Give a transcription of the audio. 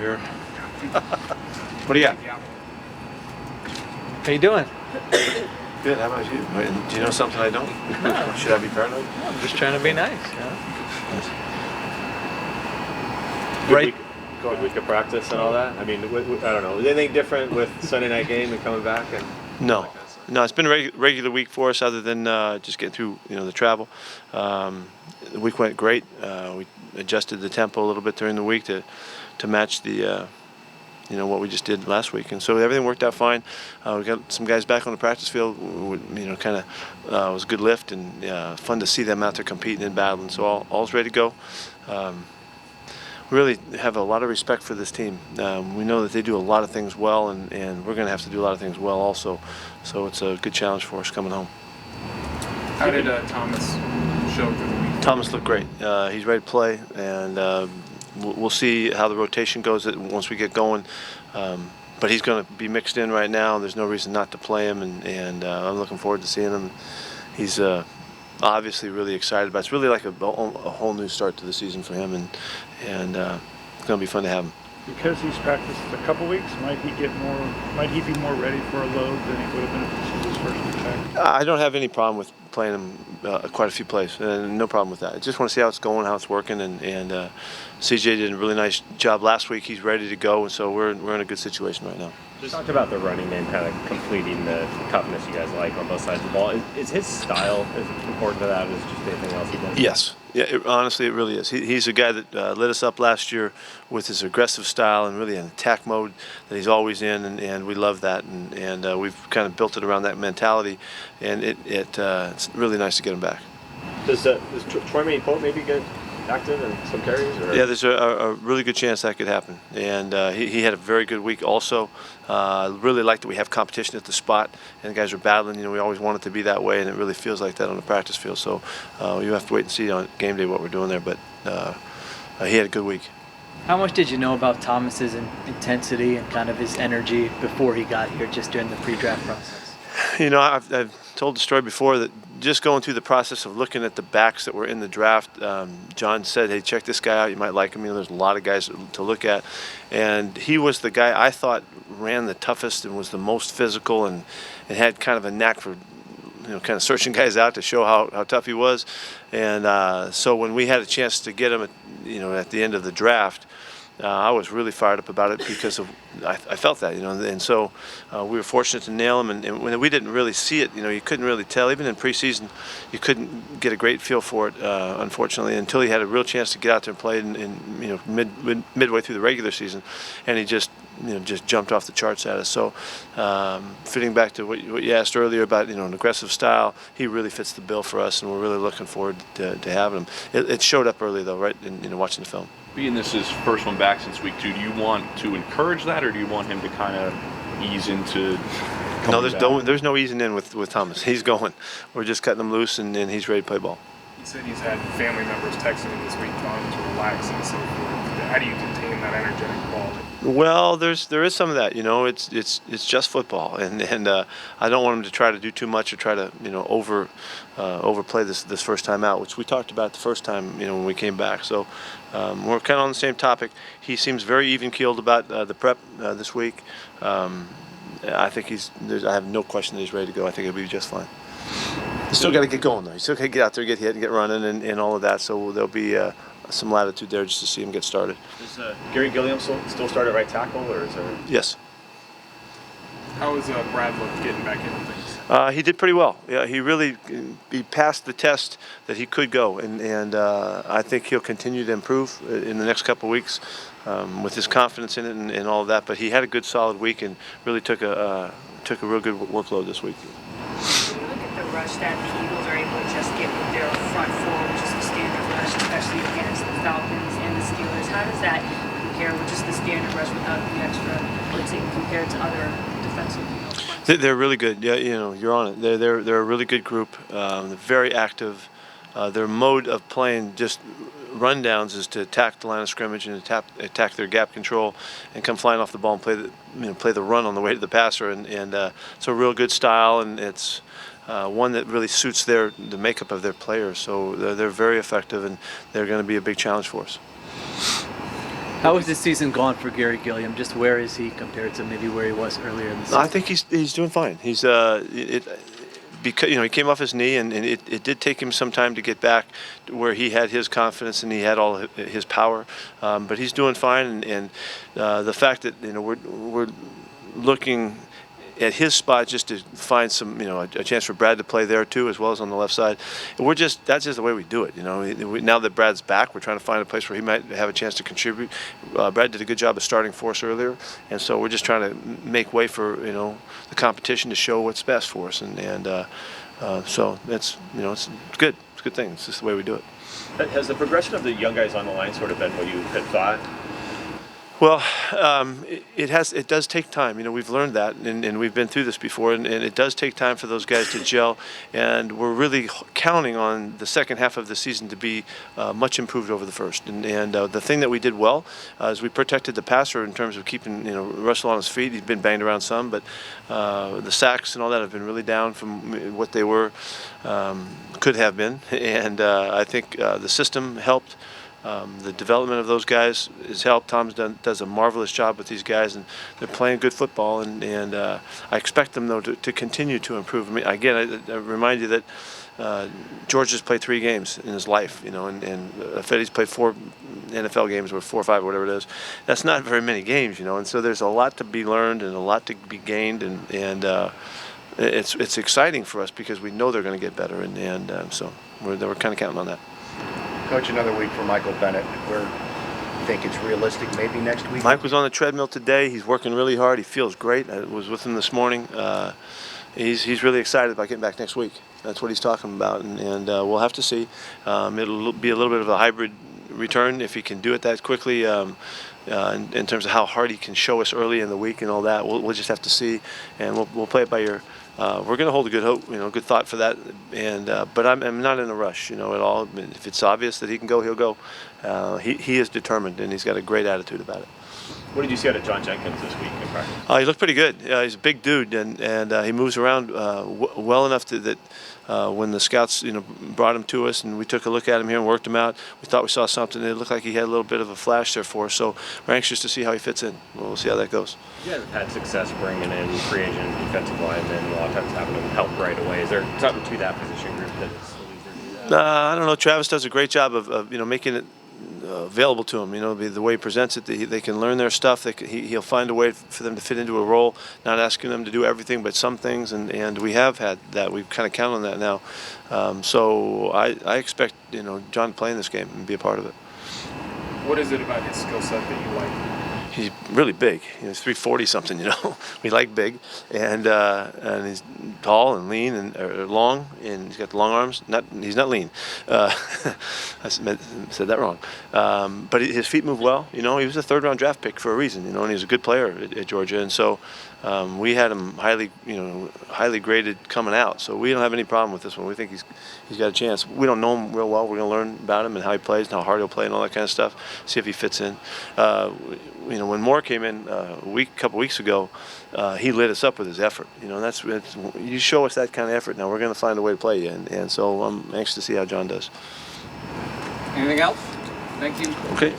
here. What do you got? How you doing? Good. How about you? Do you know something I don't? No. Should I be paranoid? I'm just trying to be nice. Good week of practice and all that. I mean, I don't know. Is anything different with Sunday night game and coming back? And No. No, it's been a regular week for us, other than just getting through, the travel. The week went great. We adjusted the tempo a little bit during the week to match the, what we just did last week, and so everything worked out fine. We got some guys back on the practice field. Kind of was a good lift and fun to see them out there competing and battling. So all's ready to go. We really have a lot of respect for this team. We know that they do a lot of things well, and we're going to have to do a lot of things well also. So it's a good challenge for us coming home. How did Thomas show through the week? Thomas looked great. He's ready to play, and we'll see how the rotation goes once we get going. But he's going to be mixed in right now. There's no reason not to play him, and I'm looking forward to seeing him. He's obviously really excited about it. It's really like a whole new start to the season for him, and it's going to be fun to have him. Because he's practiced a couple weeks, might he be more ready for a load than he would have been if this was his first week back? I don't have any problem with playing him quite a few plays. No problem with that. I just want to see how it's going, how it's working, and CJ did a really nice job last week. He's ready to go, and so we're in a good situation right now. Just talked about the running game, kind of completing the toughness you guys like on both sides of the ball. Is his style as important to that as just anything else he does? Yes. Yeah, honestly, it really is. He's a guy that lit us up last year with his aggressive style and really an attack mode that he's always in, and we love that. And we've kind of built it around that mentality, and it's really nice to get him back. Does Troy maybe get active and some carries? Or? Yeah, there's a really good chance that could happen. And he had a very good week also. Really like that we have competition at the spot, and the guys are battling. We always want it to be that way, and it really feels like that on the practice field. So you have to wait and see on game day what we're doing there. But he had a good week. How much did you know about Thomas's intensity and kind of his energy before he got here, just during the pre-draft process? I've told the story before that just going through the process of looking at the backs that were in the draft, John said, hey, check this guy out. You might like him. There's a lot of guys to look at. And he was the guy I thought ran the toughest and was the most physical and had kind of a knack for kind of searching guys out to show how tough he was. And so when we had a chance to get him at the end of the draft, I was really fired up about it because I felt that, and so we were fortunate to nail him, and when we didn't really see it, you couldn't really tell. Even in preseason, you couldn't get a great feel for it, unfortunately, until he had a real chance to get out there and play midway through the regular season, and he just jumped off the charts at us. So fitting back to what you asked earlier about an aggressive style, he really fits the bill for us, and we're really looking forward to having him. It showed up early though, right, in watching the film. Being this is first one back since week 2, do you want to encourage that, or do you want him to kind of ease into? No, there's no easing in with Thomas. He's going. We're just cutting him loose, and he's ready to play ball. He said he's had family members texting him this week telling him to relax and so forth. How do you contain that energetic ball? Well, there is some of that. It's just football, and I don't want him to try to do too much or try to overplay this first time out, which we talked about the first time when we came back. So we're kind of on the same topic. He seems very even keeled about the prep this week. I think I have no question that he's ready to go. I think he'll be just fine. He's still got to get going though. He's still got to get out there, get hit, and get running, and all of that. So there'll be some latitude there just to see him get started. Does Gary Gilliam still start at right tackle, or is there? Yes. How is Brad look getting back into things? He did pretty well. Yeah, he passed the test that he could go, and I think he'll continue to improve in the next couple of weeks with his confidence in it and all of that. But he had a good, solid week and really took a real good workload this week. When you look at the rush that the Eagles are able to just get with their front four, which is the standard rush, especially against the Falcons and the Steelers, how does that compare with just the standard rush without the extra blitzing compared to other defensive? They're really good. Yeah, you're on it. They're a really good group. They're very active. Their mode of playing just rundowns is to attack the line of scrimmage and attack their gap control and come flying off the ball and play the run on the way to the passer. And it's a real good style, and it's one that really suits the makeup of their players. So they're very effective, and they're going to be a big challenge for us. How has this season gone for Gary Gilliam? Just where is he compared to maybe where he was earlier in the season? I think he's doing fine. He's because he came off his knee, and it did take him some time to get back to where he had his confidence and he had all his power. But he's doing fine, and the fact that we're looking at his spot just to find some, a chance for Brad to play there too, as well as on the left side. That's just the way we do it. Now that Brad's back, we're trying to find a place where he might have a chance to contribute. Brad did a good job of starting for us earlier, and so we're just trying to make way for the competition to show what's best for us, and so it's it's good. It's a good thing. It's just the way we do it. Has the progression of the young guys on the line sort of been what you had thought? Well, it does take time. We've learned that, and we've been through this before, and it does take time for those guys to gel, and we're really counting on the second half of the season to be much improved over the first. And the thing that we did well is we protected the passer in terms of keeping Russell on his feet. He's been banged around some, but the sacks and all that have been really down from what they were, could have been, and I think the system helped. The development of those guys has helped. Tom does a marvelous job with these guys, and they're playing good football. And I expect them though to continue to improve. I mean, again, I remind you that George has played 3 games in his life, and Fetty's played 4 NFL games, or 4 or 5, or whatever it is. That's not very many games, and so there's a lot to be learned and a lot to be gained, and it's exciting for us because we know they're going to get better, and so we're kind of counting on that. Coach, another week for Michael Bennett. We think it's realistic maybe next week? Mike was on the treadmill today. He's working really hard. He feels great. I was with him this morning. He's really excited about getting back next week. That's what he's talking about, and we'll have to see. It'll be a little bit of a hybrid return if he can do it that quickly. In terms of how hard he can show us early in the week and all that, we'll just have to see, and we'll play it by ear. We're going to hold a good hope, good thought for that, and but I'm not in a rush, at all. If it's obvious that he can go, he'll go. He is determined, and he's got a great attitude about it. What did you see out of John Jenkins this week in practice? He looked pretty good. He's a big dude, and he moves around well enough that when the scouts brought him to us and we took a look at him here and worked him out, we thought we saw something. It looked like he had a little bit of a flash there for us, so we're anxious to see how he fits in. We'll see how that goes. You guys have had success bringing in free agent defensive linemen, a lot of times having them help right away. Is there something to that position group that it's easier to do that? I don't know. Travis does a great job of making it available to them. The way he presents it, they can learn their stuff. He'll find a way for them to fit into a role, not asking them to do everything but some things, and we have had that. We've kind of counted on that now. So I expect John to play in this game and be a part of it. What is it about his skill set that you like? He's really big. He's 340 something. We like big, and he's tall and lean and long, and he's got the long arms. He's not lean. I said that wrong. But his feet move well. He was a 3rd-round draft pick for a reason. And he's a good player at Georgia, and so we had him highly graded coming out. So we don't have any problem with this one. We think he's got a chance. We don't know him real well. We're going to learn about him and how he plays and how hard he'll play and all that kind of stuff. See if he fits in. When Moore came in a couple weeks ago, he lit us up with his effort. You show us that kind of effort. Now we're going to find a way to play you, and so I'm anxious to see how John does. Anything else? Thank you. Okay.